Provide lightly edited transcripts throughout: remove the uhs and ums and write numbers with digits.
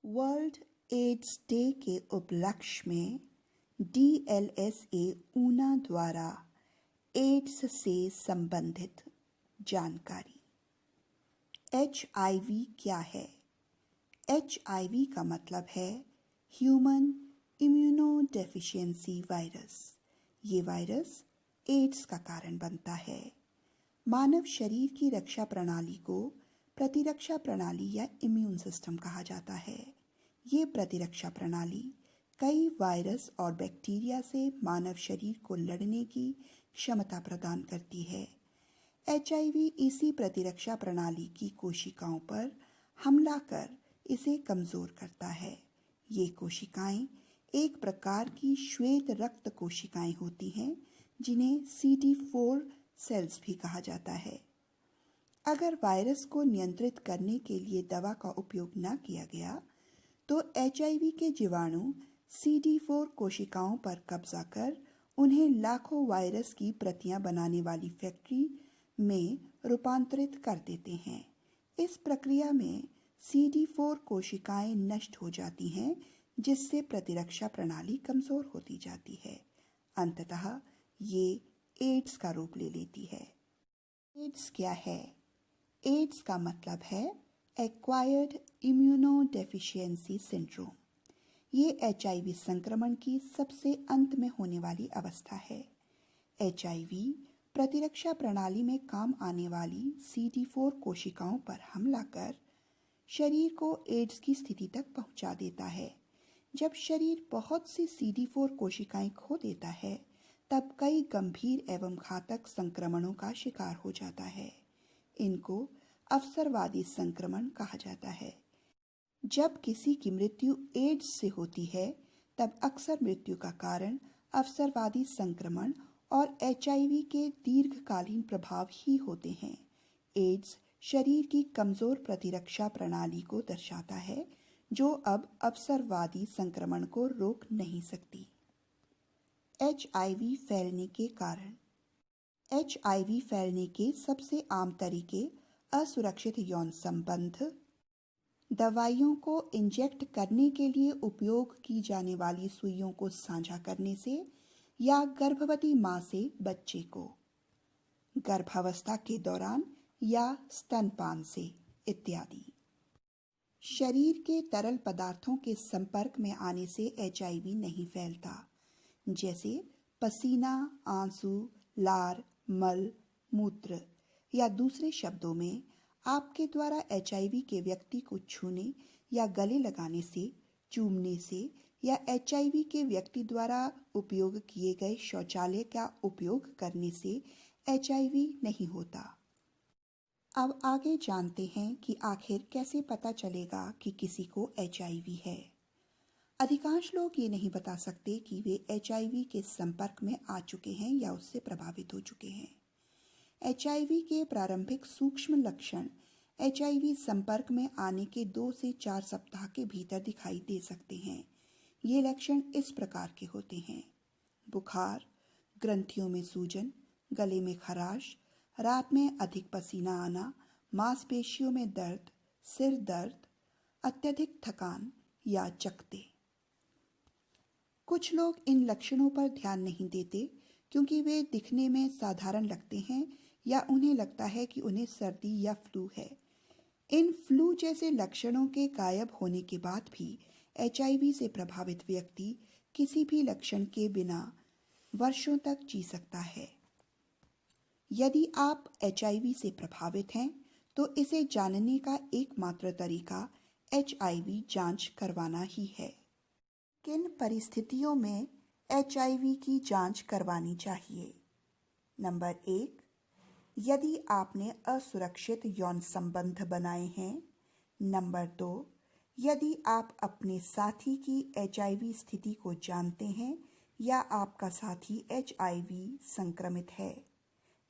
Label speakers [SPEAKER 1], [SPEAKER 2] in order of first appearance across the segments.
[SPEAKER 1] World ads day के उपलक्ष्य में DLSA ऊना द्वारा एड्स से संबंधित जानकारी। HIV क्या है? HIV का मतलब है ह्यूमन इम्यूनोडेफिशिएंसी वायरस। ये वायरस एड्स का कारण बनता है। मानव शरीर की रक्षा प्रणाली को प्रतिरक्षा प्रणाली या इम्यून सिस्टम कहा जाता है। ये प्रतिरक्षा प्रणाली कई वायरस और बैक्टीरिया से मानव शरीर को लड़ने की क्षमता प्रदान करती है। HIV इसी प्रतिरक्षा प्रणाली की कोशिकाओं पर हमला कर इसे कमजोर करता है। ये कोशिकाएं एक प्रकार की श्वेत रक्त कोशिकाएं होती हैं, जिन्हें CD4 सेल्स भी कहा जाता है। अगर वायरस को नियंत्रित करने के लिए दवा का उपयोग न किया गया तो HIV के जीवाणु CD4 कोशिकाओं पर कब्जा कर उन्हें लाखों वायरस की प्रतियां बनाने वाली फैक्ट्री में रूपांतरित कर देते हैं। इस प्रक्रिया में CD4 कोशिकाएं नष्ट हो जाती हैं, जिससे प्रतिरक्षा प्रणाली कमजोर होती जाती है। अंततः ये एड्स का रूप ले लेती है। एड्स क्या है? एड्स का मतलब है एक्वायर्ड इम्यूनोडेफिशिएंसी सिंड्रोम। ये HIV संक्रमण की सबसे अंत में होने वाली अवस्था है। HIV प्रतिरक्षा प्रणाली में काम आने वाली CD4 कोशिकाओं पर हमला कर शरीर को एड्स की स्थिति तक पहुंचा देता है। जब शरीर बहुत सी CD4 कोशिकाएं खो देता है, तब कई गंभीर एवं घातक संक्रमणों का शिकार हो जाता है। इनको अवसरवादी संक्रमण कहा जाता है। जब किसी की मृत्यु एड्स से होती है, तब अक्सर मृत्यु का कारण अवसरवादी संक्रमण और HIV के दीर्घकालीन प्रभाव ही होते हैं। एड्स शरीर की कमजोर प्रतिरक्षा प्रणाली को दर्शाता है, जो अब अवसरवादी संक्रमण को रोक नहीं सकती। HIV फैलने के कारण। HIV फैलने के सबसे आम तरीके असुरक्षित यौन संबंध, दवाइयों को इंजेक्ट करने के लिए उपयोग की जाने वाली सुइयों को साझा करने से, या गर्भवती मां से बच्चे को, गर्भावस्था के दौरान या स्तनपान से इत्यादि। शरीर के तरल पदार्थों के संपर्क में आने से HIV नहीं फैलता, जैसे पसीना, आंसू, लार, मल, मूत्र, या दूसरे शब्दों में आपके द्वारा HIV के व्यक्ति को छूने या गले लगाने से, चूमने से, या HIV के व्यक्ति द्वारा उपयोग किए गए शौचालय का उपयोग करने से HIV नहीं होता। अब आगे जानते हैं कि आखिर कैसे पता चलेगा कि किसी को HIV है। अधिकांश लोग ये नहीं बता सकते कि वे HIV के संपर्क में आ चुके हैं या उससे प्रभावित हो चुके हैं। HIV के प्रारंभिक सूक्ष्म लक्षण HIV संपर्क में आने के 2 से 4 सप्ताह के भीतर दिखाई दे सकते हैं। ये लक्षण इस प्रकार के होते हैं: बुखार, ग्रंथियों में सूजन, गले में खराश, रात में अधिक पसीना आना, मांसपेशियों में दर्द, सिर दर्द, अत्यधिक थकान या चकत्ते। कुछ लोग इन लक्षणों पर ध्यान नहीं देते क्योंकि वे दिखने में साधारण लगते हैं या उन्हें लगता है कि उन्हें सर्दी या फ्लू है। इन फ्लू जैसे लक्षणों के गायब होने के बाद भी HIV से प्रभावित व्यक्ति किसी भी लक्षण के बिना वर्षों तक जी सकता है। यदि आप HIV से प्रभावित हैं, तो इसे जानने का एकमात्र तरीका HIV जांच करवाना ही है। किन परिस्थितियों में HIV की जांच करवानी चाहिए? नंबर 1, यदि आपने असुरक्षित यौन संबंध बनाए हैं। नंबर 2, यदि आप अपने साथी की HIV स्थिति को जानते हैं या आपका साथी HIV संक्रमित है।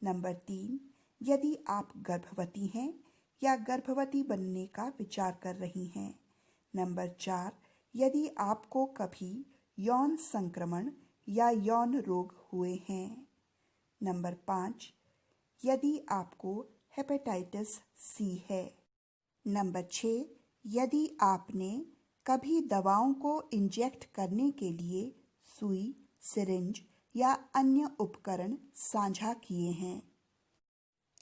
[SPEAKER 1] नंबर 3, यदि आप गर्भवती हैं या गर्भवती बनने का विचार कर रही हैं। नंबर 4, यदि आपको कभी यौन संक्रमण या यौन रोग हुए हैं। नंबर 5, यदि आपको हेपेटाइटिस C है। नंबर 6, यदि आपने कभी दवाओं को इंजेक्ट करने के लिए सुई, सिरिंज या अन्य उपकरण साझा किए हैं।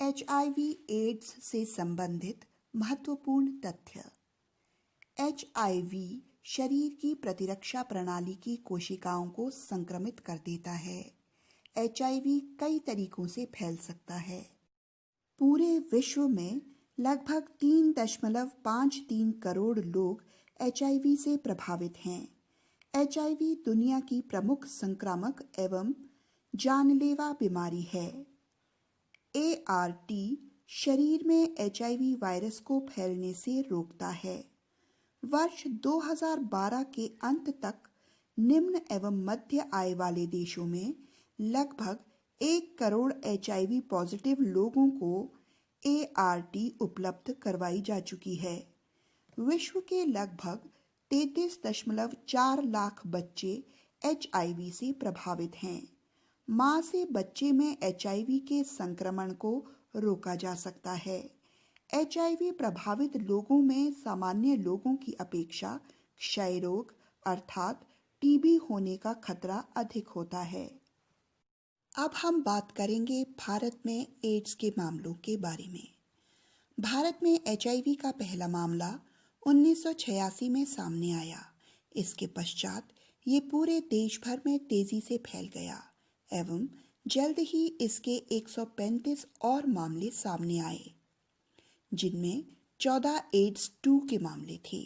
[SPEAKER 1] एचआईवी एड्स से संबंधित महत्वपूर्ण तथ्य। एचआईवी शरीर की प्रतिरक्षा प्रणाली की कोशिकाओं को संक्रमित कर देता है। एचआईवी कई तरीकों से फैल सकता है। पूरे विश्व में लगभग 3.53 करोड़ लोग एचआईवी से प्रभावित हैं। एचआईवी दुनिया की प्रमुख संक्रामक एवं जानलेवा बीमारी है। एआरटी शरीर में एचआईवी वायरस को फैलने से रोकता है। वर्ष 2012 के अंत तक निम्न एवं मध्य आय वाले देशों में लगभग 1 करोड़ एचआईवी पॉजिटिव लोगों को एआरटी उपलब्ध करवाई जा चुकी है। विश्व के लगभग 33.4 लाख बच्चे एचआईवी से प्रभावित हैं। मां से बच्चे में एचआईवी के संक्रमण को रोका जा सकता है। एचआईवी प्रभावित लोगों में सामान्य लोगों की अपेक्षा क्षय रोग अर्थात टीबी होने का खतरा अधिक होता है। अब हम बात करेंगे भारत में एड्स के मामलों के बारे में। भारत में एचआईवी का पहला मामला 1986 में सामने आया। इसके पश्चात ये पूरे देश भर में तेजी से फैल गया एवं जल्द ही इसके 135 और मामले सामने आए, जिनमें 14 एड्स 2 के मामले थे।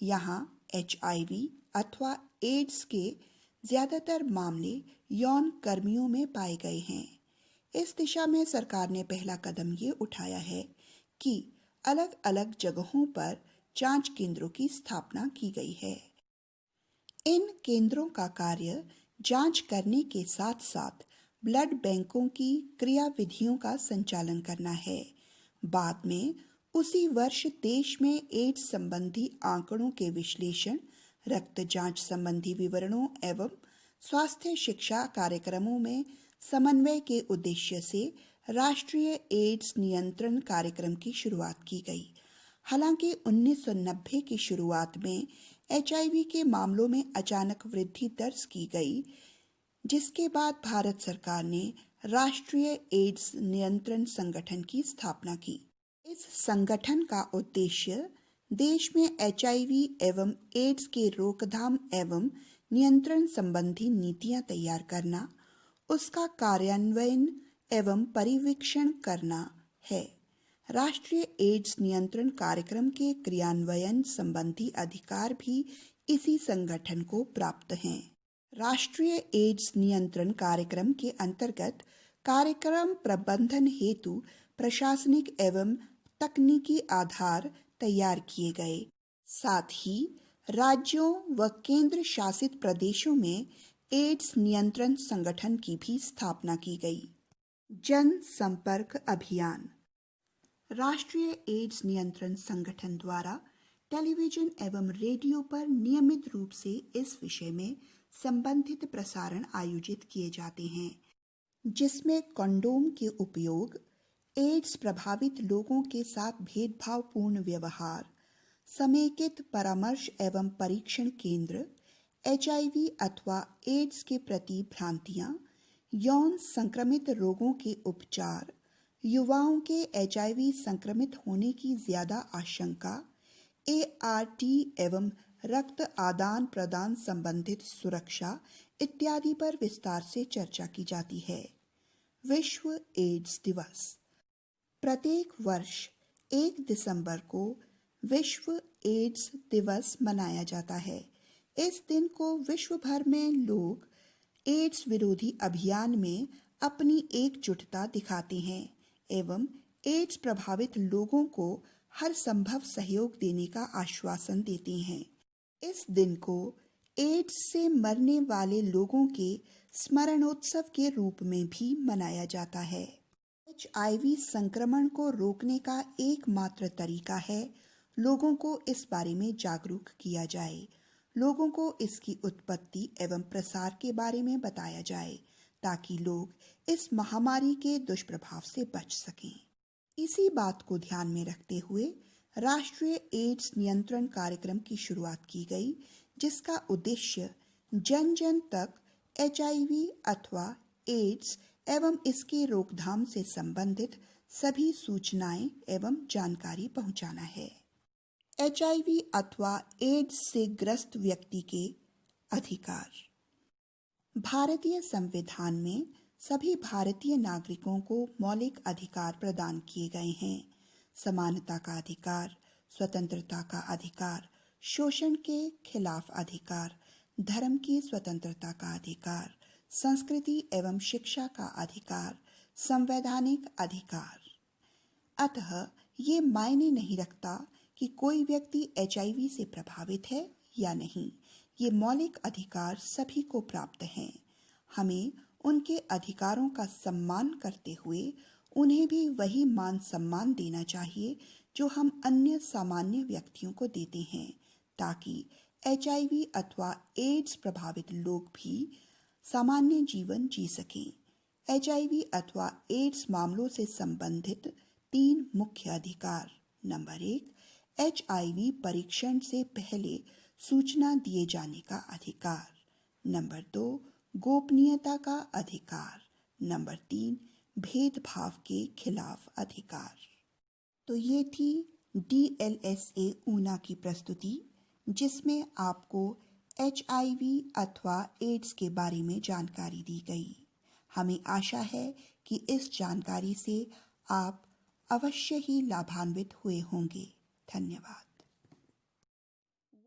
[SPEAKER 1] यहाँ एचआईवी अथवा एड्स के ज्यादातर मामले यौन कर्मियों में पाए गए हैं। इस दिशा में सरकार ने पहला कदम ये उठाया है कि अलग अलग जगहों पर जांच केंद्रों की स्थापना की गई है। इन केंद्रों का कार्य जांच करने के साथ साथ ब्लड बैंकों की क्रियाविधियों का संचालन करना है। बाद में उसी वर्ष देश में एड्स संबंधी आंकड़ों के विश्लेषण, रक्त जांच संबंधी विवरणों एवं स्वास्थ्य शिक्षा कार्यक्रमों में समन्वय के उद्देश्य से राष्ट्रीय एड्स नियंत्रण कार्यक्रम की शुरुआत की गई। हालांकि 1990 की शुरुआत में एचआईवी के मामलों में अचानक वृद्धि दर्ज की गई, जिसके बाद भारत सरकार ने राष्ट्रीय एड्स नियंत्रण संगठन की स्थापना की। इस संगठन का उद्देश्य देश में एचआईवी एवं एड्स के रोकथाम एवं नियंत्रण संबंधी नीतियां तैयार करना, उसका कार्यान्वयन एवं परिवीक्षण करना है। राष्ट्रीय एड्स नियंत्रण कार्यक्रम के क्रियान्वयन संबंधी अधिकार भी इसी संगठन को प्राप्त हैं। राष्ट्रीय एड्स नियंत्रण कार्यक्रम के अंतर्गत कार्यक्रम प्रबंधन हेतु प्रशासनिक एवं तकनीकी आधार तैयार किए गए। साथ ही राज्यों व केंद्र शासित प्रदेशों में एड्स नियंत्रण संगठन की भी स्थापना की गई। जन संपर्क अभियान। राष्ट्रीय एड्स नियंत्रण संगठन द्वारा टेलीविजन एवं रेडियो पर नियमित रूप से इस विषय में संबंधित प्रसारण आयोजित किए जाते हैं, जिसमें कंडोम के उपयोग, एड्स प्रभावित लोगों के साथ भेदभावपूर्ण व्यवहार, समेकित परामर्श एवं परीक्षण केंद्र, एचआईवी अथवा एड्स के प्रति भ्रांतियां, यौन संक्रमित रोगों के उपचार, युवाओं के एचआईवी संक्रमित होने की ज्यादा आशंका, एआरटी एवं रक्त आदान प्रदान संबंधित सुरक्षा इत्यादि पर विस्तार से चर्चा की जाती है। विश्व एड्स दिवस। प्रत्येक वर्ष 1 दिसंबर को विश्व एड्स दिवस मनाया जाता है। इस दिन को विश्व भर में लोग एड्स विरोधी अभियान में अपनी एकजुटता दिखाते हैं एवं एड्स प्रभावित लोगों को हर संभव सहयोग देने का आश्वासन देते हैं। इस दिन को एड्स से मरने वाले लोगों के स्मरणोत्सव के रूप में भी मनाया जाता है। एचआईवी संक्रमण को रोकने का एकमात्र तरीका है लोगों को इस बारे में जागरूक किया जाए, लोगों को इसकी उत्पत्ति एवं प्रसार के बारे में बताया जाए, ताकि लोग इस महामारी के दुष्प्रभाव से बच सकें। इसी बात को ध्यान में रखते हुए राष्ट्रीय एड्स नियंत्रण कार्यक्रम की शुरुआत की गई, जिसका उद्देश्य जन जन तक HIV अथवा एड्स एवं इसके रोकथाम से संबंधित सभी सूचनाएं एवं जानकारी पहुंचाना है। HIV अथवा एड्स से ग्रस्त व्यक्ति के अधिकार। भारतीय संविधान में सभी भारतीय नागरिकों को मौलिक अधिकार प्रदान किए गए हैं। समानता का अधिकार, स्वतंत्रता का अधिकार, शोषण के खिलाफ अधिकार, धर्म की स्वतंत्रता का अधिकार, संस्कृति एवं शिक्षा का अधिकार, संवैधानिक अधिकार। अतः ये मायने नहीं रखता कि कोई व्यक्ति HIV से प्रभावित है या नहीं, ये मौलिक अधिकार सभी को प्राप्त हैं। हमें उनके अधिकारों का सम्मान करते हुए उन्हें भी वही मान सम्मान देना चाहिए जो हम अन्य सामान्य व्यक्तियों को देते हैं, ताकि HIV अथवा एड्स प्रभावित लोग भी सामान्य जीवन जी सकें। HIV अथवा एड्स मामलों से संबंधित 3 मुख्य अधिकार। नंबर 1, HIV परीक्षण से पहले सूचना दिए जाने का अधिकार। नंबर 2, गोपनीयता का अधिकार। नंबर 3, भेदभाव के खिलाफ अधिकार। तो ये थी DLSA ऊना की प्रस्तुति, जिसमें आपको HIV अथवा एड्स के बारे में जानकारी दी गई। हमें आशा है कि इस जानकारी से आप अवश्य ही लाभान्वित हुए होंगे। धन्यवाद।